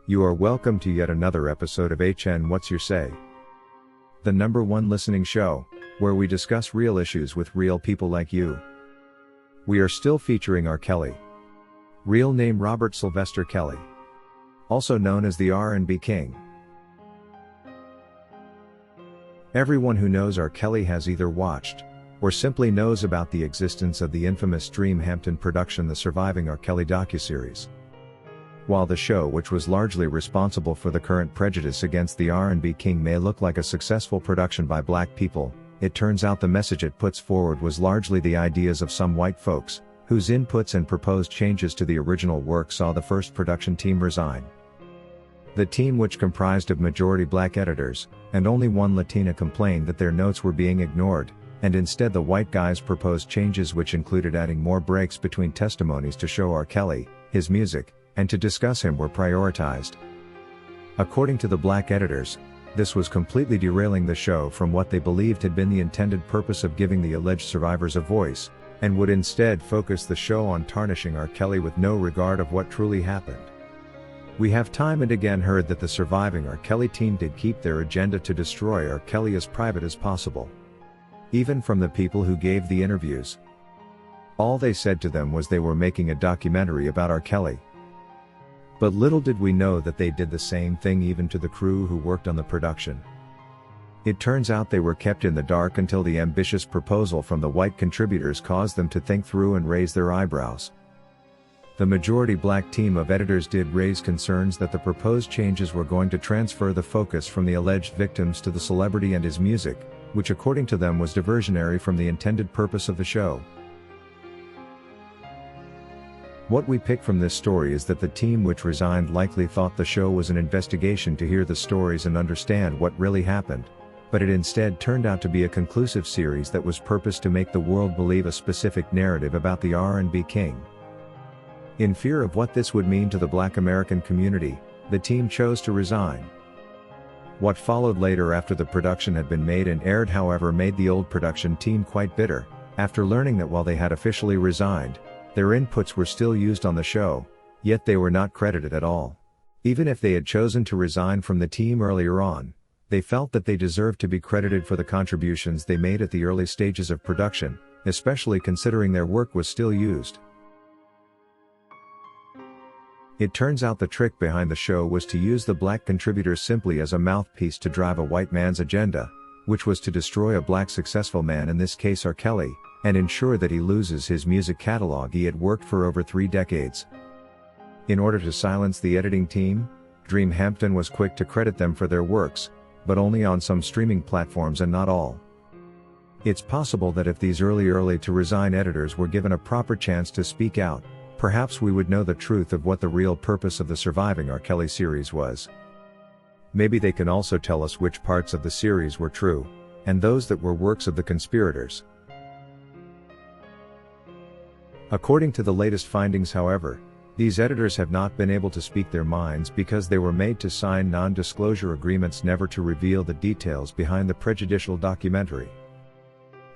You are welcome to yet another episode of HN What's Your Say? The #1 listening show, where we discuss real issues with real people like you. We are still featuring R. Kelly. Real name Robert Sylvester Kelly. Also known as the R&B King. Everyone who knows R. Kelly has either watched, or simply knows about the existence of the infamous Dream Hampton production The Surviving R. Kelly docuseries. While the show, which was largely responsible for the current prejudice against the R&B King, may look like a successful production by black people, it turns out the message it puts forward was largely the ideas of some white folks, whose inputs and proposed changes to the original work saw the first production team resign. The team, which comprised of majority black editors, and only one Latina, complained that their notes were being ignored, and instead the white guys proposed changes which included adding more breaks between testimonies to show R. Kelly, his music, and to discuss him were prioritized. According to the black editors, this was completely derailing the show from what they believed had been the intended purpose of giving the alleged survivors a voice, and would instead focus the show on tarnishing R. Kelly with no regard of what truly happened. We have time and again heard that the Surviving R. Kelly team did keep their agenda to destroy R. Kelly as private as possible. Even from the people who gave the interviews. All they said to them was they were making a documentary about R. Kelly. But little did we know that they did the same thing even to the crew who worked on the production. It turns out they were kept in the dark until the ambitious proposal from the white contributors caused them to think through and raise their eyebrows. The majority black team of editors did raise concerns that the proposed changes were going to transfer the focus from the alleged victims to the celebrity and his music, which according to them was diversionary from the intended purpose of the show. What we pick from this story is that the team which resigned likely thought the show was an investigation to hear the stories and understand what really happened, but it instead turned out to be a conclusive series that was purposed to make the world believe a specific narrative about the R&B King. In fear of what this would mean to the black American community, the team chose to resign. What followed later after the production had been made and aired, however, made the old production team quite bitter, after learning that while they had officially resigned, their inputs were still used on the show, yet they were not credited at all. Even if they had chosen to resign from the team earlier on, they felt that they deserved to be credited for the contributions they made at the early stages of production, especially considering their work was still used. It turns out the trick behind the show was to use the black contributors simply as a mouthpiece to drive a white man's agenda, which was to destroy a black successful man, in this case R. Kelly, and ensure that he loses his music catalog he had worked for over 3 decades. In order to silence the editing team, Dream Hampton was quick to credit them for their works, but only on some streaming platforms and not all. It's possible that if these early to resign editors were given a proper chance to speak out, perhaps we would know the truth of what the real purpose of the Surviving R. Kelly series was. Maybe they can also tell us which parts of the series were true, and those that were works of the conspirators. According to the latest findings, however, these editors have not been able to speak their minds because they were made to sign non-disclosure agreements never to reveal the details behind the prejudicial documentary.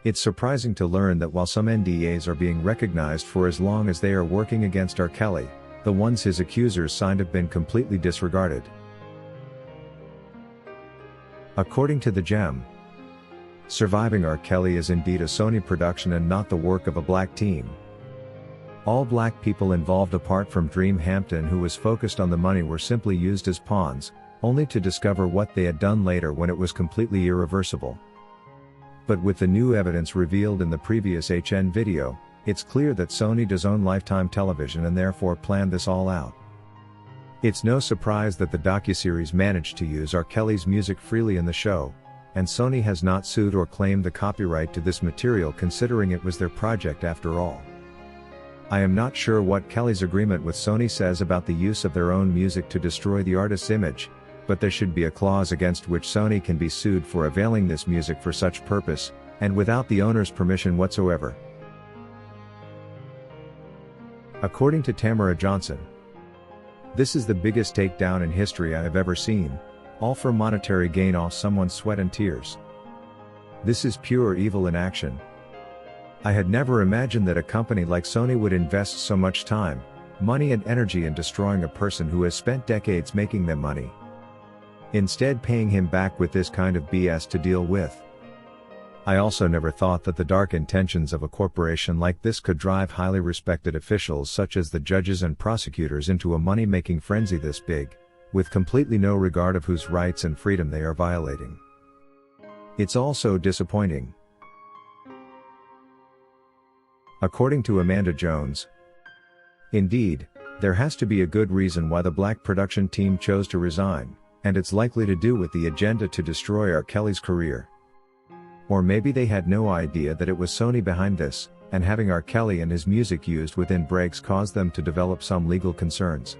It's surprising to learn that while some NDAs are being recognized for as long as they are working against R. Kelly, the ones his accusers signed have been completely disregarded. According to the Gem, Surviving R. Kelly is indeed a Sony production and not the work of a black team. All black people involved apart from Dream Hampton, who was focused on the money, were simply used as pawns, only to discover what they had done later when it was completely irreversible. But with the new evidence revealed in the previous HN video, it's clear that Sony does own Lifetime Television and therefore planned this all out. It's no surprise that the docuseries managed to use R. Kelly's music freely in the show, and Sony has not sued or claimed the copyright to this material, considering it was their project after all. I am not sure what Kelly's agreement with Sony says about the use of their own music to destroy the artist's image, but there should be a clause against which Sony can be sued for availing this music for such purpose, and without the owner's permission whatsoever. According to Tamara Johnson, "This is the biggest takedown in history I have ever seen, all for monetary gain off someone's sweat and tears. This is pure evil in action. I had never imagined that a company like Sony would invest so much time, money and energy in destroying a person who has spent decades making them money. Instead paying him back with this kind of BS to deal with. I also never thought that the dark intentions of a corporation like this could drive highly respected officials such as the judges and prosecutors into a money-making frenzy this big, with completely no regard of whose rights and freedom they are violating. It's all so disappointing. According to Amanda Jones, indeed, there has to be a good reason why the black production team chose to resign, and it's likely to do with the agenda to destroy R. Kelly's career. Or maybe they had no idea that it was Sony behind this, and having R. Kelly and his music used within breaks caused them to develop some legal concerns.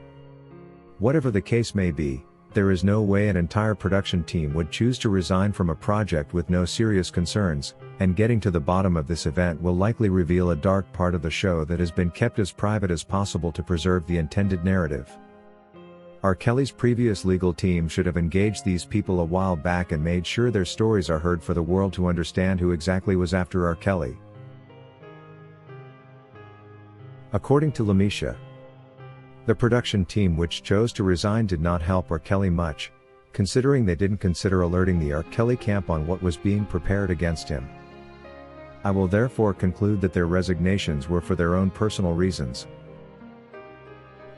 Whatever the case may be, there is no way an entire production team would choose to resign from a project with no serious concerns, and getting to the bottom of this event will likely reveal a dark part of the show that has been kept as private as possible to preserve the intended narrative. R. Kelly's previous legal team should have engaged these people a while back and made sure their stories are heard for the world to understand who exactly was after R. Kelly. According to Lamisha, the production team which chose to resign did not help R. Kelly much, considering they didn't consider alerting the R. Kelly camp on what was being prepared against him. I will therefore conclude that their resignations were for their own personal reasons.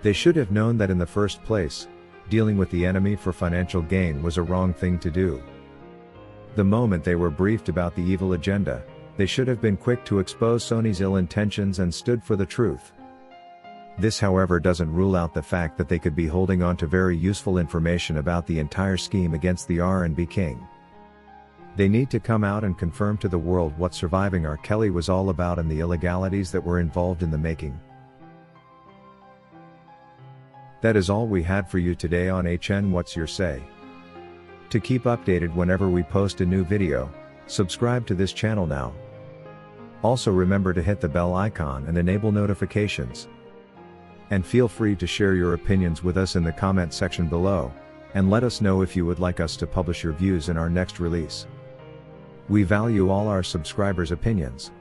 They should have known that in the first place, dealing with the enemy for financial gain was a wrong thing to do. The moment they were briefed about the evil agenda, they should have been quick to expose Sony's ill intentions and stood for the truth. This however doesn't rule out the fact that they could be holding on to very useful information about the entire scheme against the R&B king. They need to come out and confirm to the world what surviving R. Kelly was all about and the illegalities that were involved in the making. That is all we had for you today on HN What's Your Say? To keep updated whenever we post a new video, subscribe to this channel now. Also remember to hit the bell icon and enable notifications. And feel free to share your opinions with us in the comment section below, and let us know if you would like us to publish your views in our next release. We value all our subscribers' opinions.